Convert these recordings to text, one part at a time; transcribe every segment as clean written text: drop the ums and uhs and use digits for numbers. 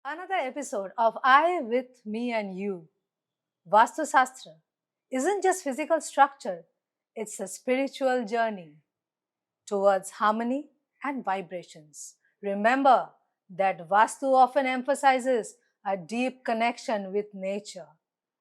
Another episode of I with me and you. Vastu Shastra isn't just physical structure, it's a spiritual journey towards harmony and vibrations. Remember that Vastu often emphasizes a deep connection with nature.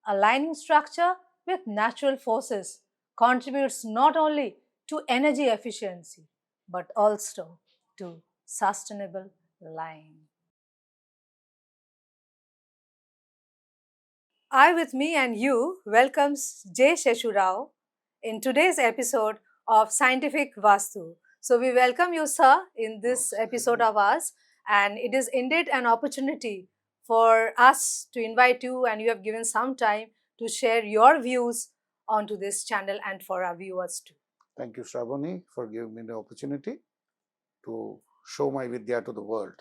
Aligning structure with natural forces contributes not only to energy efficiency but also to sustainable living. I with me and you welcomes J. Seshu Rao in today's episode of Scientific Vastu. So we welcome you, sir, in this episode of ours, and it is indeed an opportunity for us to invite you, and you have given some time to share your views onto this channel and for our viewers too. Thank you, Sraboni, for giving me the opportunity to show my Vidya to the world.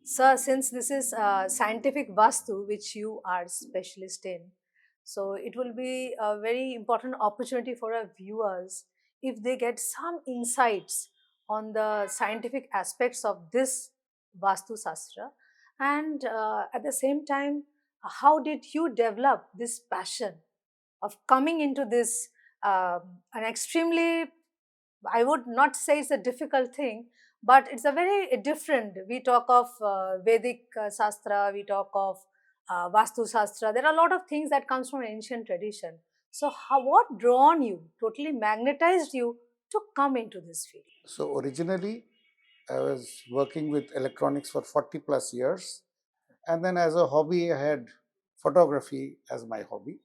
Sir, since this is scientific Vastu, which you are specialist in, so it will be a very important opportunity for our viewers if they get some insights on the scientific aspects of this Vastu Shastra. And at the same time, how did you develop this passion of coming into this an extremely, I would not say it's a difficult thing, but it's a very different. We talk of Vedic Shastra, we talk of Vastu Shastra. There are a lot of things that comes from ancient tradition. So, what drawn you, totally magnetized you to come into this field? So, originally, I was working with electronics for 40 plus years. And then, as a hobby, I had photography as my hobby.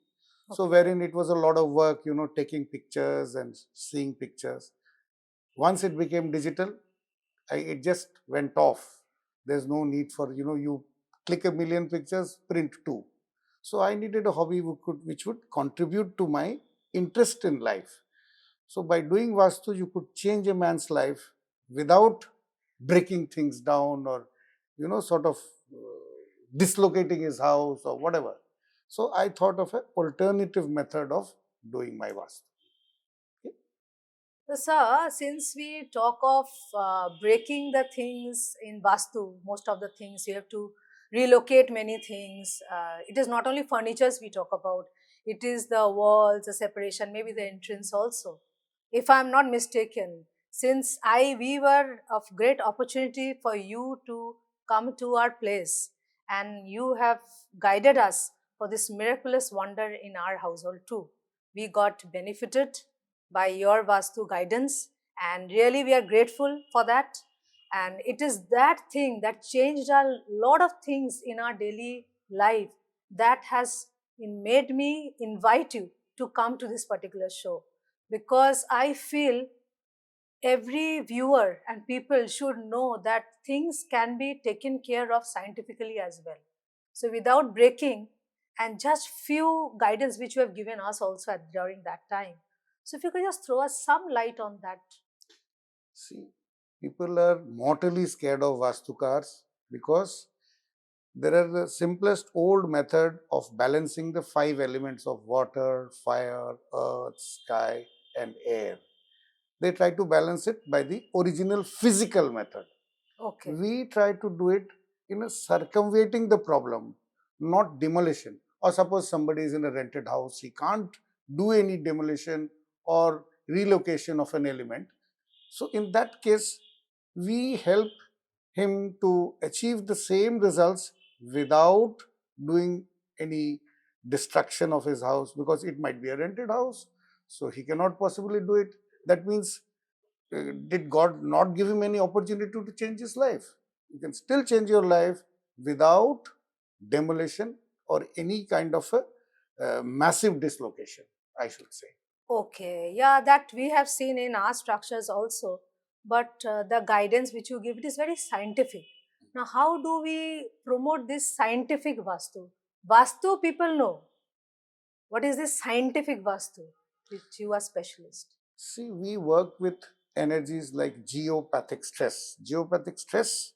So, wherein it was a lot of work, taking pictures and seeing pictures. Once it became digital, it just went off. There's no need for, you click a million pictures, print two. So I needed a hobby which would contribute to my interest in life. So by doing Vastu, you could change a man's life without breaking things down or, sort of dislocating his house or whatever. So I thought of an alternative method of doing my Vastu. So, sir, since we talk of breaking the things in Vastu, most of the things you have to relocate many things. It is not only furnitures we talk about, it is the walls, the separation, maybe the entrance also. If I am not mistaken, since we were of great opportunity for you to come to our place and you have guided us for this miraculous wonder in our household too. We got benefited by your Vastu guidance, and really we are grateful for that. And it is that thing that changed a lot of things in our daily life that has made me invite you to come to this particular show, because I feel every viewer and people should know that things can be taken care of scientifically as well. So without breaking, and just few guidance which you have given us also during that time. So if you could just throw us some light on that. See, people are mortally scared of Vastu cars because there are the simplest old method of balancing the 5 elements of water, fire, earth, sky, and air. They try to balance it by the original physical method. Okay. We try to do it in a circumventing the problem, not demolition. Or suppose somebody is in a rented house, he can't do any demolition or relocation of an element. So in that case, we help him to achieve the same results without doing any destruction of his house, because it might be a rented house, so he cannot possibly do it. That means, did God not give him any opportunity to change his life? You can still change your life without demolition or any kind of a massive dislocation, I should say. Okay, yeah, that we have seen in our structures also. But the guidance which you give, it is very scientific. Now, how do we promote this scientific Vastu? Vastu people know. What is this scientific Vastu, which you are specialist? See, we work with energies like geopathic stress. Geopathic stress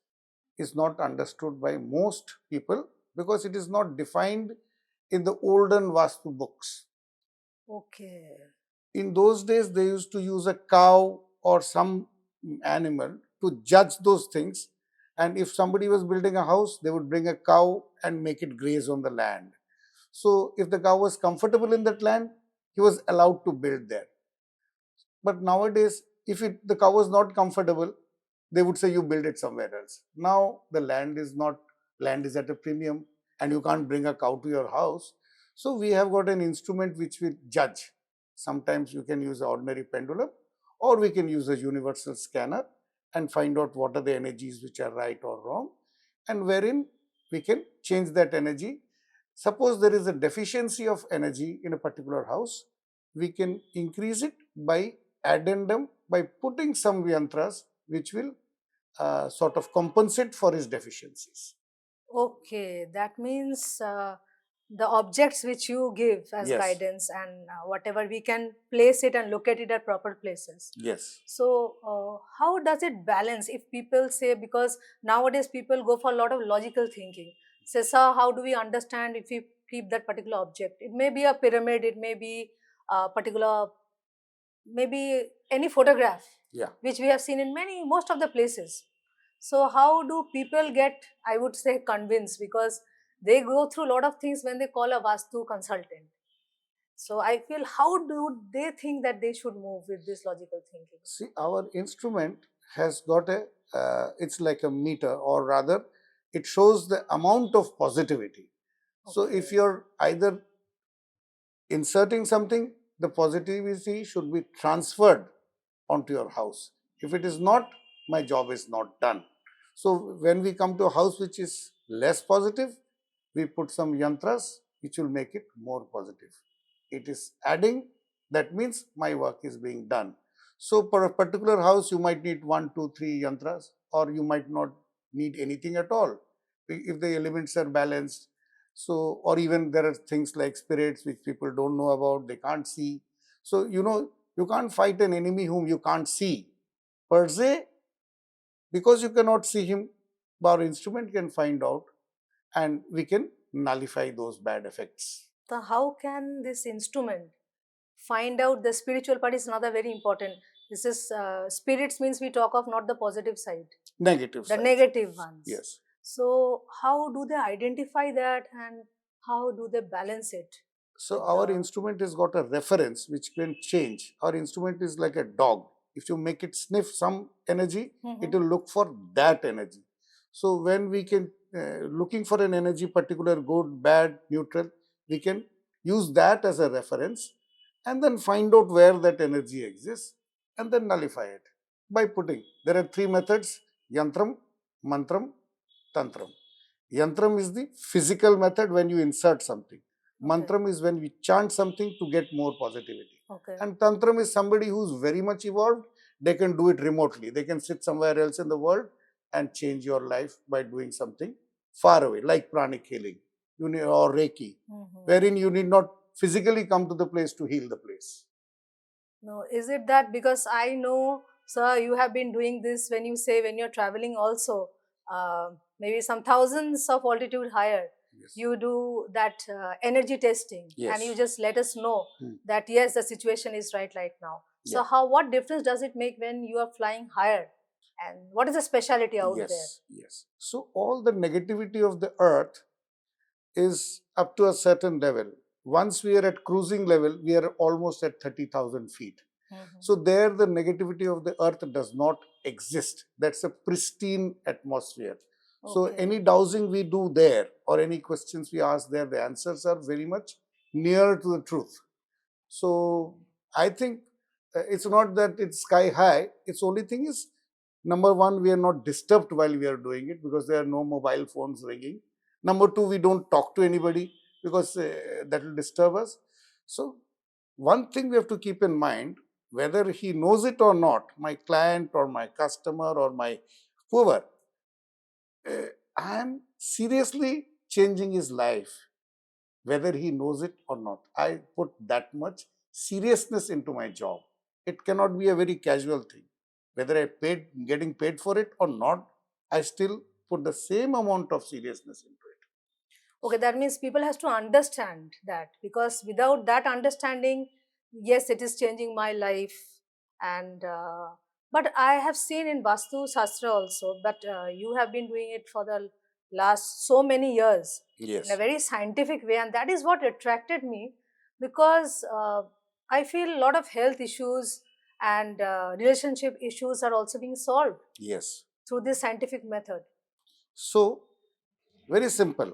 is not understood by most people because it is not defined in the olden Vastu books. Okay. In those days, they used to use a cow or some animal to judge those things, And if somebody was building a house, they would bring a cow and make it graze on the land. So if the cow was comfortable in that land, he was allowed to build there. But nowadays, if the cow was not comfortable, they would say you build it somewhere else. Now the land is at a premium, and you can't bring a cow to your house. So we have got an instrument which will judge. Sometimes you can use an ordinary pendulum, or we can use a universal scanner and find out what are the energies which are right or wrong, and wherein we can change that energy. Suppose there is a deficiency of energy in a particular house, we can increase it by addendum, by putting some yantras which will sort of compensate for his deficiencies. Okay, that means the objects which you give as Yes. guidance, and whatever we can place it and locate it at proper places. Yes. So, how does it balance if people say, because nowadays people go for a lot of logical thinking. Say, sir, how do we understand if we keep that particular object? It may be a pyramid, it may be a particular, maybe any photograph, Yeah. which we have seen in most of the places. So how do people get, I would say, convinced, because they go through a lot of things when they call a Vastu consultant. So I feel, how do they think that they should move with this logical thinking? See, our instrument has got it's like a meter, or rather, it shows the amount of positivity. So if Okay. you're either inserting something, the positivity should be transferred onto your house. If it is not, my job is not done. So when we come to a house which is less positive, we put some yantras which will make it more positive. It is adding, that means my work is being done. So for a particular house, you might need 1, 2, 3 yantras, or you might not need anything at all if the elements are balanced. So, or even there are things like spirits which people don't know about, they can't see. So, you can't fight an enemy whom you can't see. Per se, because you cannot see him, our instrument can find out, and we can nullify those bad effects. So how can this instrument find out? The spiritual part is another very important. This is spirits means we talk of not the positive side, Negative the side. negative ones. Yes. So how do they identify that, and how do they balance it? So our instrument has got a reference which can change. Our instrument is like a dog. If you make it sniff some energy, it will look for that energy. So when we can looking for an energy, particular good, bad, neutral, we can use that as a reference, and then find out where that energy exists, and then nullify it by putting. There are 3 methods: yantram, mantram, tantram. Yantram is the physical method when you insert something. Mantram is when we chant something to get more positivity. Okay. And Tantram is somebody who's very much evolved. They can do it remotely. They can sit somewhere else in the world and change your life by doing something far away, like pranic healing or Reiki, wherein you need not physically come to the place to heal the place. No, is it that because I know, sir, you have been doing this when you say when you're traveling also, maybe some thousands of altitude higher, Yes. you do that energy testing, Yes. and you just let us know that yes, the situation is right now. So Yeah. what difference does it make when you are flying higher? And what is the speciality out there? Yes, yes. So all the negativity of the earth is up to a certain level. Once we are at cruising level, we are almost at 30,000 feet. So there the negativity of the earth does not exist. That's a pristine atmosphere. So any dowsing we do there, or any questions we ask there, the answers are very much near to the truth. So I think it's not that it's sky high. It's only thing is, number one, we are not disturbed while we are doing it because there are no mobile phones ringing. Number two, we don't talk to anybody because that will disturb us. So one thing we have to keep in mind, whether he knows it or not, my client or my customer or my whoever, I am seriously changing his life, whether he knows it or not. I put that much seriousness into my job. It cannot be a very casual thing. Whether getting paid for it or not, I still put the same amount of seriousness into it. Okay, that means people has to understand that, because without that understanding, yes, it is changing my life, and But I have seen in Vastu Shastra also, but you have been doing it for the last so many years in a Yes. very scientific way, and that is what attracted me because I feel a lot of health issues and relationship issues are also being solved Yes. through this scientific method. So, very simple.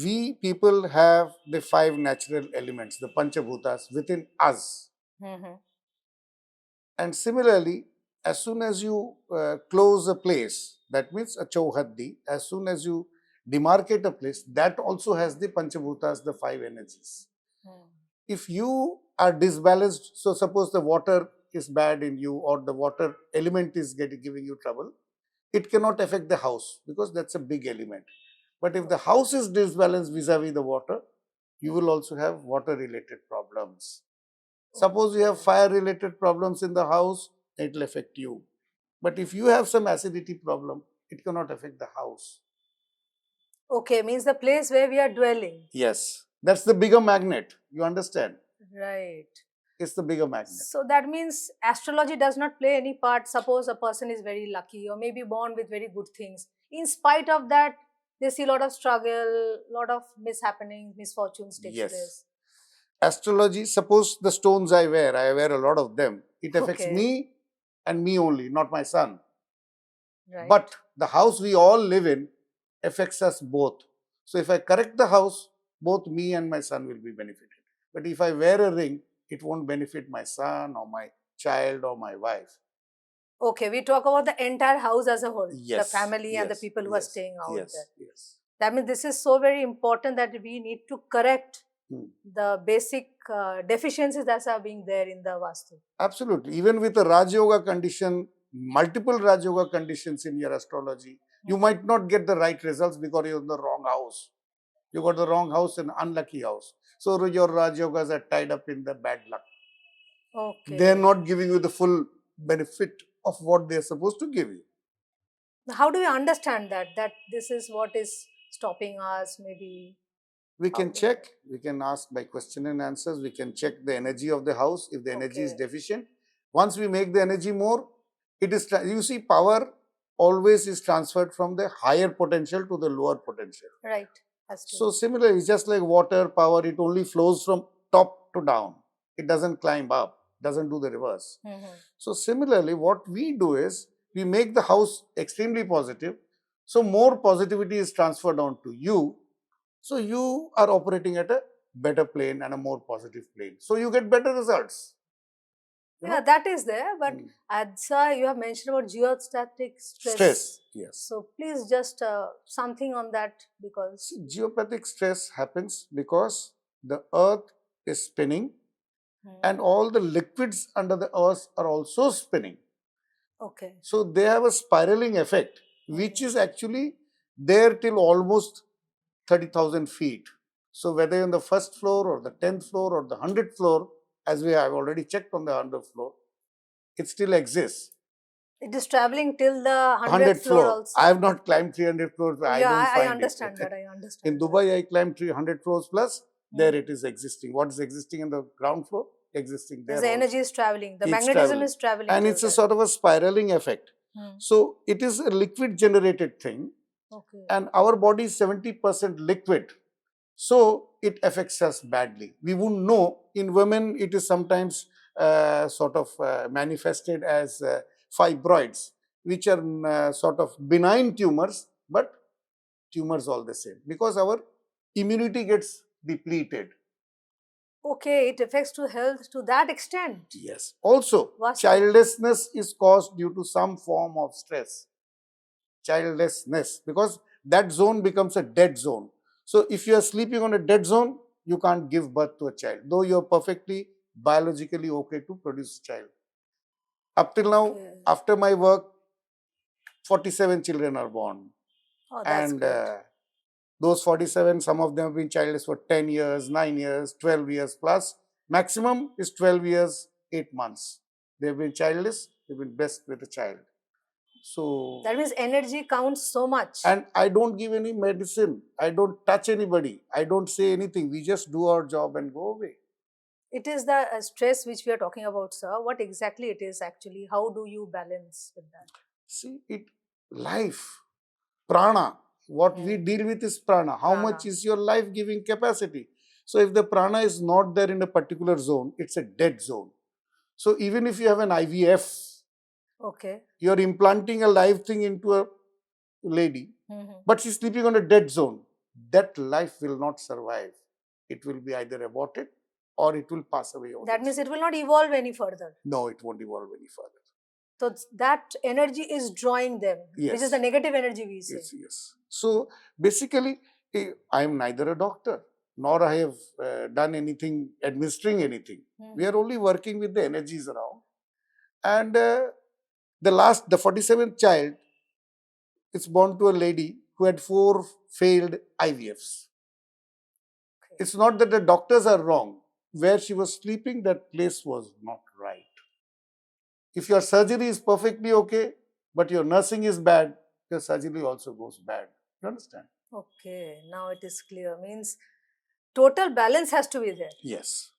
We people have the five natural elements, the Panchabhutas, within us. Mhm. And similarly, as soon as you close a place, that means a chauhaddi, as soon as you demarcate a place, that also has the Panchabhutas, the five energies. Mm. If you are disbalanced, so suppose the water is bad in you or the water element is giving you trouble, it cannot affect the house because that's a big element. But if the house is disbalanced vis-a-vis the water, you will also have water related problems. Suppose you have fire related problems in the house, it will affect you. But if you have some acidity problem, it cannot affect the house. Okay, means the place where we are dwelling. Yes, that's the bigger magnet. You understand? Right. It's the bigger magnet. So that means astrology does not play any part. Suppose a person is very lucky or maybe born with very good things. In spite of that, they see a lot of struggle, lot of mishappenings, misfortunes takes Yes. place. Astrology, suppose the stones I wear a lot of them. It affects Okay. me and me only, not my son. Right. But the house we all live in affects us both. So if I correct the house, both me and my son will be benefited. But if I wear a ring, it won't benefit my son or my child or my wife. Okay, we talk about the entire house as a whole, the Yes. family and the Yes. people who are Yes. staying out Yes. there. Yes. That means this is so very important that we need to correct the basic deficiencies that are being there in the Vastu. Absolutely. Even with a Raj Yoga condition, multiple Raj Yoga conditions in your astrology, you might not get the right results because you're in the wrong house. You got the wrong house and unlucky house. So your Raj Yogas are tied up in the bad luck. Okay. They're not giving you the full benefit of what they're supposed to give you. How do we understand that this is what is stopping us? Maybe We how can do check, we can ask by question and answers, we can check the energy of the house if the energy is Okay. deficient. Once we make the energy more, it is, you see, power always is transferred from the higher potential to the lower potential. Right. That's true. So similarly, it's just like water, power, it only flows from top to down. It doesn't climb up, doesn't do the reverse. So similarly, what we do is, we make the house extremely positive. So more positivity is transferred on to you. So you are operating at a better plane and a more positive plane. So you get better results. Yeah, that is there. But Adsa, you have mentioned about geostatic stress. Yes. So please just something on that because Geopathic stress happens because the earth is spinning and all the liquids under the earth are also spinning. Okay. So they have a spiraling effect, which is actually there till almost 30,000 feet. So whether in the first floor or the 10th floor or the 100th floor, as we have already checked on the 100th floor, it still exists. It is traveling till the 100th 100th floor also. I have not climbed 300 floors. I Yeah, don't find I understand it. that. I understand. In Dubai, I climbed 300 floors plus. There it is existing. What is existing in the ground floor? Existing there. The also. energy is traveling. The It's magnetism traveling. is traveling. And till it's a there. sort of a spiraling effect. So it is a liquid generated thing. Okay. And our body is 70% liquid. So it affects us badly. We wouldn't know. In women, it is sometimes sort of manifested as fibroids, which are sort of benign tumors, but tumors all the same because our immunity gets depleted. Okay, it affects to health to that extent. Yes. Also, childlessness is caused due to some form of stress. Childlessness, because that zone becomes a dead zone. So if you are sleeping on a dead zone, you can't give birth to a child, though you are perfectly biologically okay to produce a child. Up till now, after my work, 47 children are born. Oh, that's and great. those 47, some of them have been childless for 10 years, 9 years, 12 years plus. Maximum is 12 years, 8 months. They've been childless, they've been blessed with a child. So that means energy counts so much. And I don't give any medicine. I don't touch anybody. I don't say anything. We just do our job and go away. it is the stress which we are talking about, sir. What exactly it is actually? How do you balance with that? See, life, prana, what we deal with is prana. How Prana. much is your life giving capacity? So if the prana is not there in a particular zone, it's a dead zone. So even if you have an IVF, Okay. you're implanting a live thing into a lady, but she's sleeping on a dead zone. That life will not survive. It will be either aborted or it will pass away. That means it will not evolve any further. No, it won't evolve any further. So that energy is drawing them, Yes. which is the negative energy we say. Yes, yes. So basically, I am neither a doctor nor I have done anything, administering anything. We are only working with the energies around. And the 47th child is born to a lady who had 4 failed IVFs. Okay. It's not that the doctors are wrong. Where she was sleeping, that place was not right. If your surgery is perfectly okay, but your nursing is bad, your surgery also goes bad. You understand? Okay, now it is clear. Means total balance has to be there. Yes.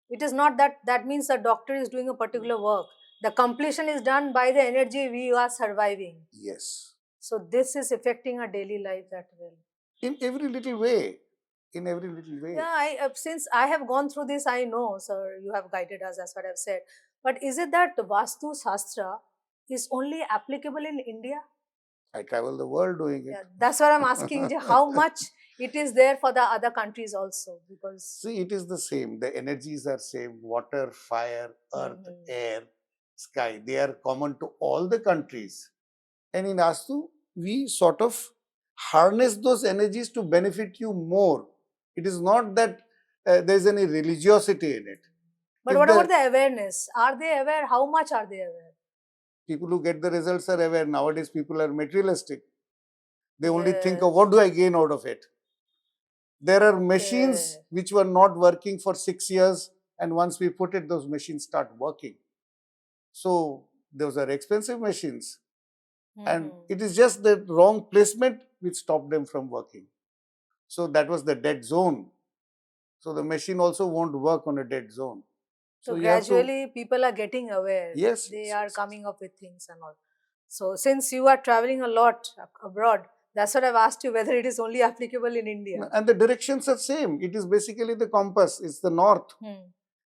It is not that means the doctor is doing a particular work. The completion is done by the energy we are surviving. Yes. So this is affecting our daily life that way. In every little way. In every little way. Yeah, since I have gone through this, I know, sir, you have guided us, that's what I've said. But is it that Vastu Shastra is only applicable in India? I travel the world doing it. Yeah, that's what I'm asking. How much it is there for the other countries also? Because see, it is the same. The energies are same. Water, fire, earth, air, sky. They are common to all the countries. And in Vastu, we sort of harness those energies to benefit you more. It is not that there is any religiosity in it. But what about the awareness? Are they aware? How much are they aware? People who get the results are aware. Nowadays, people are materialistic. They only think of what do I gain out of it. There are machines which were not working for 6 years, and once we put it, those machines start working. So those are expensive machines. And it is just the wrong placement which stopped them from working. So that was the dead zone. So the machine also won't work on a dead zone. So gradually people are getting aware. Yes. They are coming up with things and all. So since you are traveling a lot abroad, that's what I've asked you whether it is only applicable in India. And the directions are same. It is basically the compass. It's the north.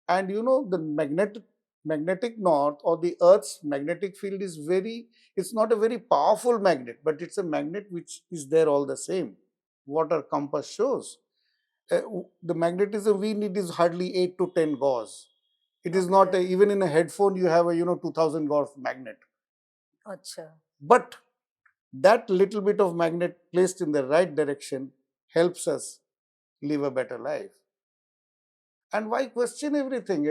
And you know, the magnetic north or the Earth's magnetic field is it's not a very powerful magnet, but it's a magnet which is there all the same. What our compass shows. The magnetism we need is hardly 8 to 10 gauss. It is not, even in a headphone, you have a 2000 gauss magnet. Achha. But that little bit of magnet placed in the right direction helps us live a better life. And why question everything?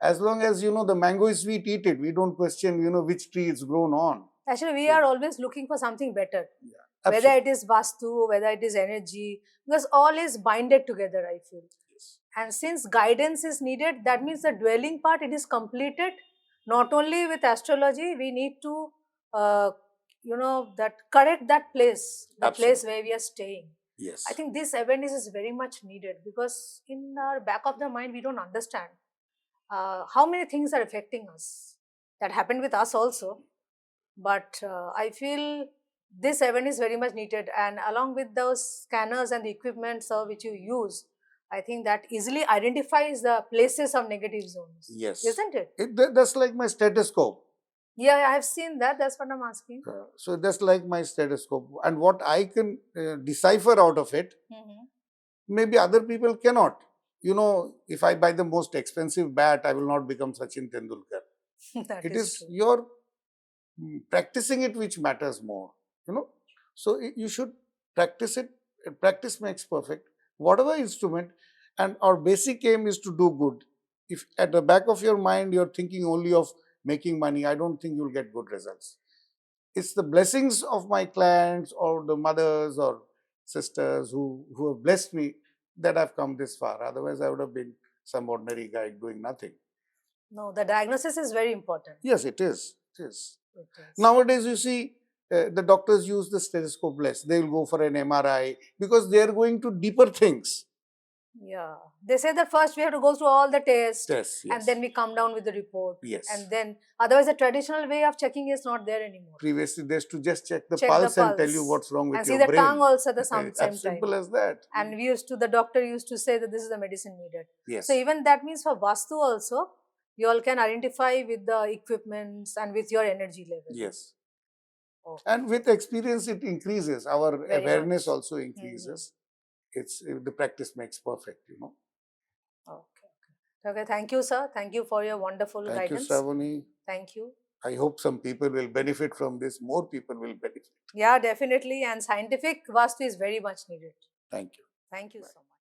As long as the mango is sweet, eat it. We don't question which tree it's grown on. Actually, we are always looking for something better. Yeah, whether it is Vastu, whether it is energy, because all is binded together, I feel. Yes. And since guidance is needed, that means the dwelling part, it is completed. Not only with astrology, we need to, correct that place, the place where we are staying. Yes. I think this awareness is very much needed because in our back of the mind, we don't understand how many things are affecting us. That happened with us also. But I feel this awareness is very much needed, and along with those scanners and the equipment which you use, I think that easily identifies the places of negative zones. Yes. Isn't it? That's like my stethoscope. Yeah, I have seen that. That's what I'm asking. So that's like my stethoscope. And what I can decipher out of it, maybe other people cannot. If I buy the most expensive bat, I will not become Sachin Tendulkar. It is true. Your practicing it which matters more. So you should practice it. Practice makes perfect. Whatever instrument, and our basic aim is to do good. If at the back of your mind you're thinking only of making money, I don't think you'll get good results. It's the blessings of my clients or the mothers or sisters who have blessed me that I've come this far. Otherwise, I would have been some ordinary guy doing nothing. No, the diagnosis is very important. Yes, it is. It is. Nowadays, you see, the doctors use the stethoscope less. They will go for an MRI because they are going to deeper things. Yeah. They say that first we have to go through all the tests, Yes, yes. and then we come down with the report. Yes. And then, otherwise, the traditional way of checking is not there anymore. Previously, they used to just check the Check pulse the and tell you pulse. what's wrong with And your see the brain. tongue also at the same As time. simple as that. And the doctor used to say that this is the medicine needed. Yes. So even that means for Vastu also, you all can identify with the equipments and with your energy level. Yes. Okay. And with experience, it increases. Our Very awareness much. also increases. It's the practice makes perfect, you know. Okay. Thank you, sir. Thank you for your wonderful Thank guidance. you, Sravoni. Thank you. I hope some people will benefit from this. More people will benefit. Yeah, definitely. And scientific Vastu is very much needed. Thank you. Thank you Bye. so much.